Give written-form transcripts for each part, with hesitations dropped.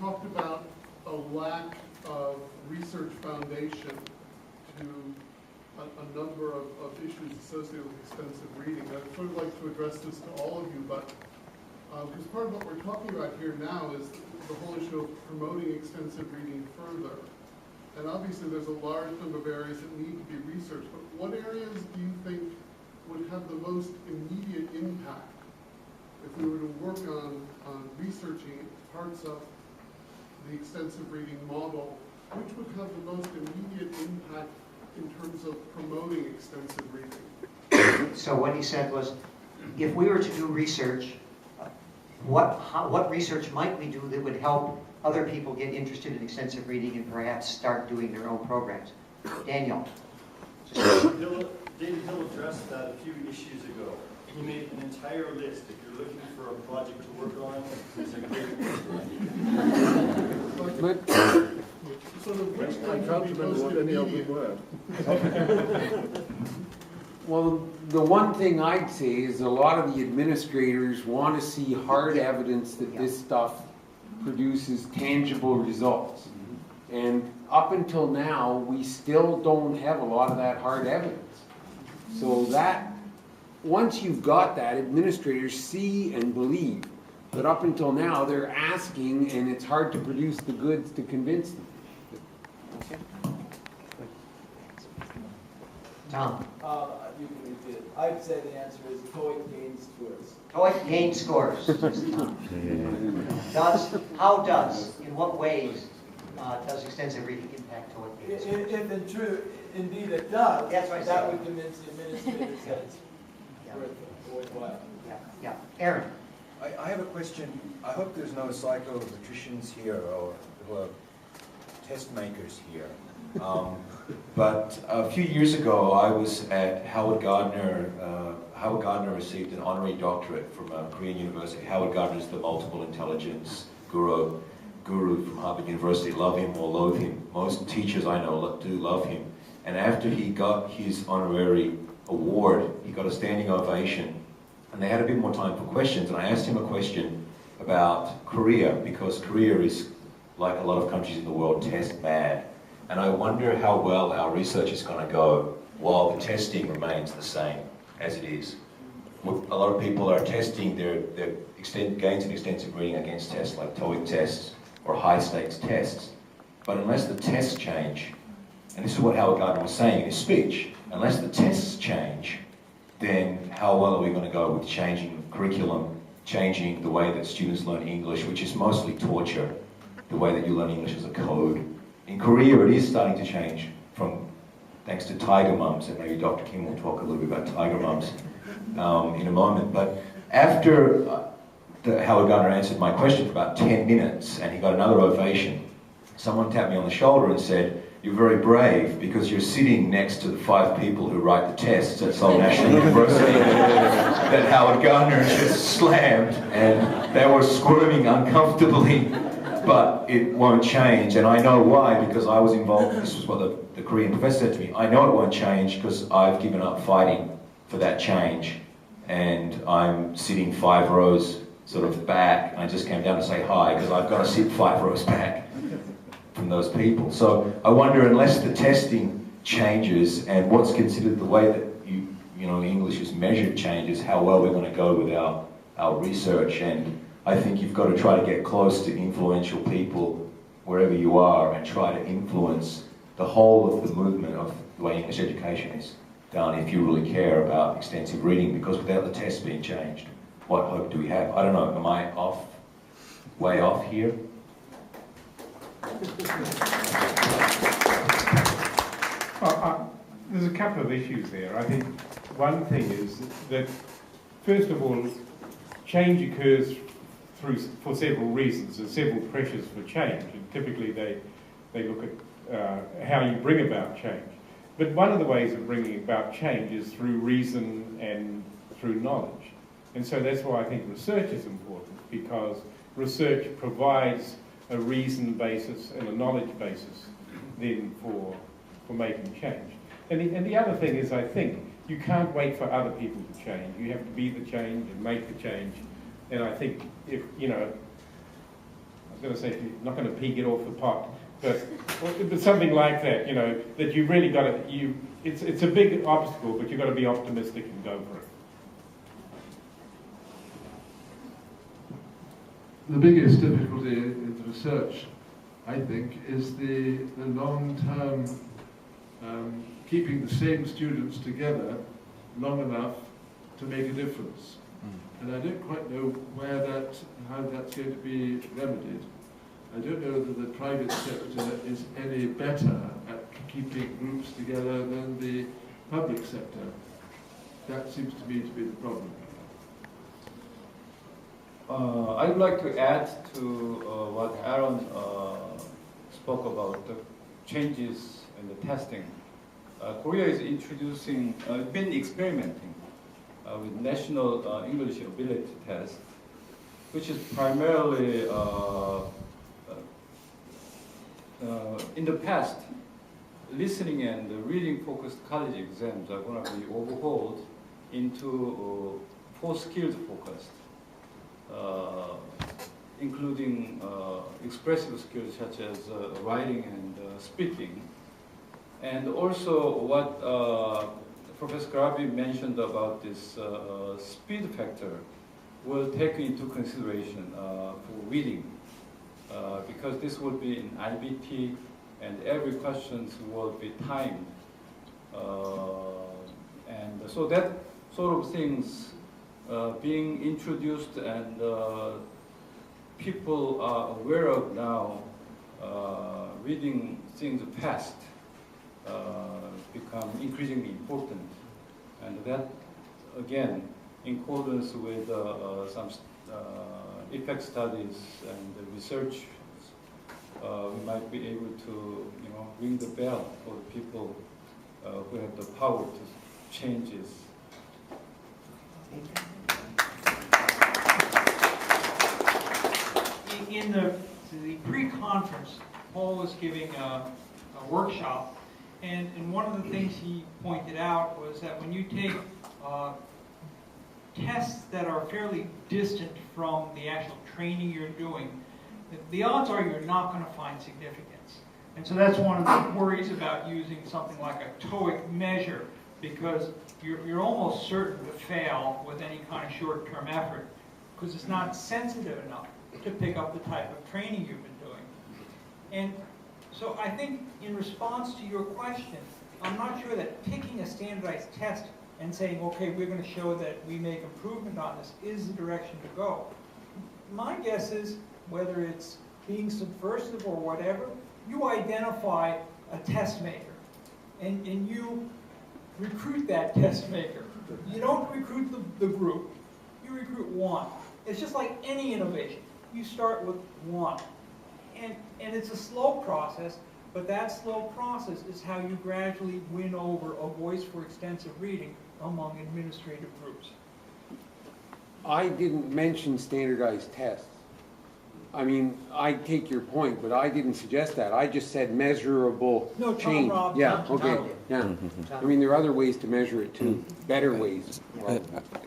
talked about a lack of research foundation to a number of issues associated with extensive reading. I'd sort of like to address this to all of you, but because part of what we're talking about here now is the whole issue of promoting extensive reading further. And obviously there's a large number of areas that need to be researched, but what areas do you think would have the most immediate impact if we were to work on researching parts of the extensive reading model? Which would have the most immediate impact in terms of promoting extensive reading? So what he said was, if we were to do research, what research might we do that would help other people get interested in extensive reading and perhaps start doing their own programs? Daniel. David Hill addressed that a few issues ago. He made an entire list. If you're looking for a project to work on, it's a great list. Sort of which one would be most immediate? Well, the one thing I'd say is a lot of the administrators want to see hard evidence that this stuff produces tangible results. And up until now, we still don't have a lot of that hard evidence. So that, once you've got that, administrators see and believe. But up until now, they're asking, and it's hard to produce the goods to convince them. Okay. Tom. You can repeat it. I'd say the answer is TOEIC gain scores. TOEIC gain scores. In what ways does extensive reading impact TOEIC gain scores? If indeed it does, That's right, that would convince the administrators that it's worthwhile. Yeah. Aaron. I have a question. I hope there's no psychometricians here or who are test makers here. But a few years ago, I was at Howard Gardner. Howard Gardner received an honorary doctorate from a Korean university. Howard Gardner is the multiple intelligence guru from Harvard University. Love him or loathe him. Most teachers I know do love him. And after he got his honorary award, he got a standing ovation. And they had a bit more time for questions. And I asked him a question about Korea, because Korea is, like a lot of countries in the world, test mad. And I wonder how well our research is going to go while the testing remains the same as it is. A lot of people are testing their gains in extensive reading against tests like TOEIC tests or high-stakes tests. But unless the tests change, and this is what Howard Gardner was saying in his speech, unless the tests change, then how well are we going to go with changing curriculum, changing the way that students learn English, which is mostly torture, the way that you learn English as a code. In Korea, it is starting to change thanks to tiger mums, and maybe Dr. Kim will talk a little bit about tiger mums in a moment. But after Howard Gardner answered my question for about 10 minutes, and he got another ovation, someone tapped me on the shoulder and said, "You're very brave because you're sitting next to the 5 people who write the tests at Seoul National University that Howard Gardner just slammed, and they were squirming uncomfortably. But it won't change, and I know why, because I was involved. This was what the Korean professor said to me. I know it won't change because I've given up fighting for that change, and I'm sitting 5 rows sort of back. I just came down to say hi because I've got to sit 5 rows back from those people. So I wonder, unless the testing changes and what's considered the way that English is measured changes, how well we're going to go with our research. And I think you've got to try to get close to influential people wherever you are and try to influence the whole of the movement of the way English education is done if you really care about extensive reading, because without the tests being changed, what hope do we have? I don't know, am I way off here? There's a couple of issues there. I think one thing is that, first of all, change occurs for several reasons. There's several pressures for change, and typically they look at how you bring about change. But one of the ways of bringing about change is through reason and through knowledge. And so that's why I think research is important, because research provides a reason basis and a knowledge basis then for making change. And the other thing is, I think, you can't wait for other people to change. You have to be the change and make the change. And I think if, going to say, you're not going to peek it off the pot, but something like that, you know, that you really got to, it's a big obstacle, but you've got to be optimistic and go for it. The biggest difficulty in the research, I think, is the long-term keeping the same students together long enough to make a difference. And I don't quite know how that's going to be remedied. I don't know that the private sector is any better at keeping groups together than the public sector. That seems to me to be the problem. I would like to add to what Aaron spoke about, the changes in the testing. Korea is introducing, been experimenting with National English Ability Test, which is primarily, in the past, listening and reading-focused college exams are going to be overhauled into 4 skills focused. Including expressive skills such as writing and speaking. And also what Professor Grabe mentioned about this speed factor will take into consideration for reading, because this will be in IBT and every question will be timed. And so that sort of things being introduced and people are aware of now, reading things fast become increasingly important. And that, again, in accordance with some effect studies and the research, we might be able to, ring the bell for the people who have the power to change this. In the pre-conference, Paul was giving a workshop, and one of the things he pointed out was that when you take tests that are fairly distant from the actual training you're doing, the odds are you're not going to find significance. And so that's one of the worries about using something like a TOEIC measure, because you're almost certain to fail with any kind of short-term effort, because it's not sensitive enough to pick up the type of training you've been doing. And so I think in response to your question, I'm not sure that picking a standardized test and saying, okay, we're going to show that we make improvement on this is the direction to go. My guess is, whether it's being subversive or whatever, you identify a test maker and you recruit that test maker. You don't recruit the group, you recruit one. It's just like any innovation. You start with one. And it's a slow process, but that slow process is how you gradually win over a voice for extensive reading among administrative groups. I didn't mention standardized tests. I mean, I take your point, but I didn't suggest that. I just said measurable No, change. Rob, Yeah, Tom okay, did. yeah. I mean, there are other ways to measure it too, better ways.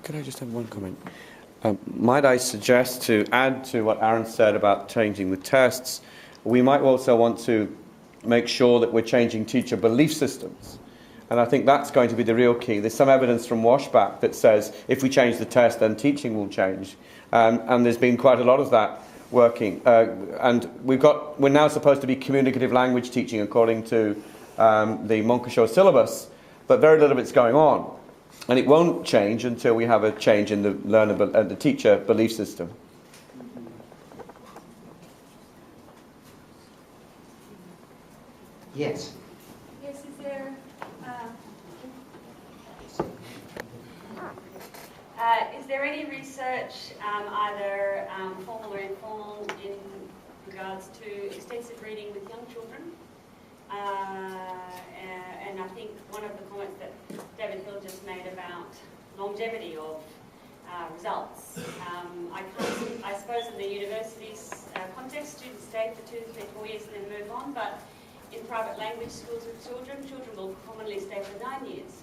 Could I just have one comment? Might I suggest, to add to what Aaron said about changing the tests, we might also want to make sure that we're changing teacher belief systems. And I think that's going to be the real key. There's some evidence from Washback that says if we change the test, then teaching will change. And there's been quite a lot of that working. And we're now supposed to be communicative language teaching according to the Montcoursot syllabus, but very little of it's going on. And it won't change until we have a change in the teacher belief system. Yes. Yes, is there any research, either formal or informal, in regards to extensive reading with young children? And I think one of the comments that David Hill just made about longevity of results. I suppose in the university's context, students stay for 2, 3, 4 years and then move on, but in private language schools with children will commonly stay for 9 years,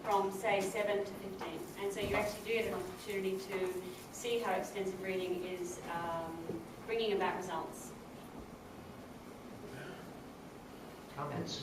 from say 7 to 15. And so you actually do get an opportunity to see how extensive reading is bringing about results. Comments?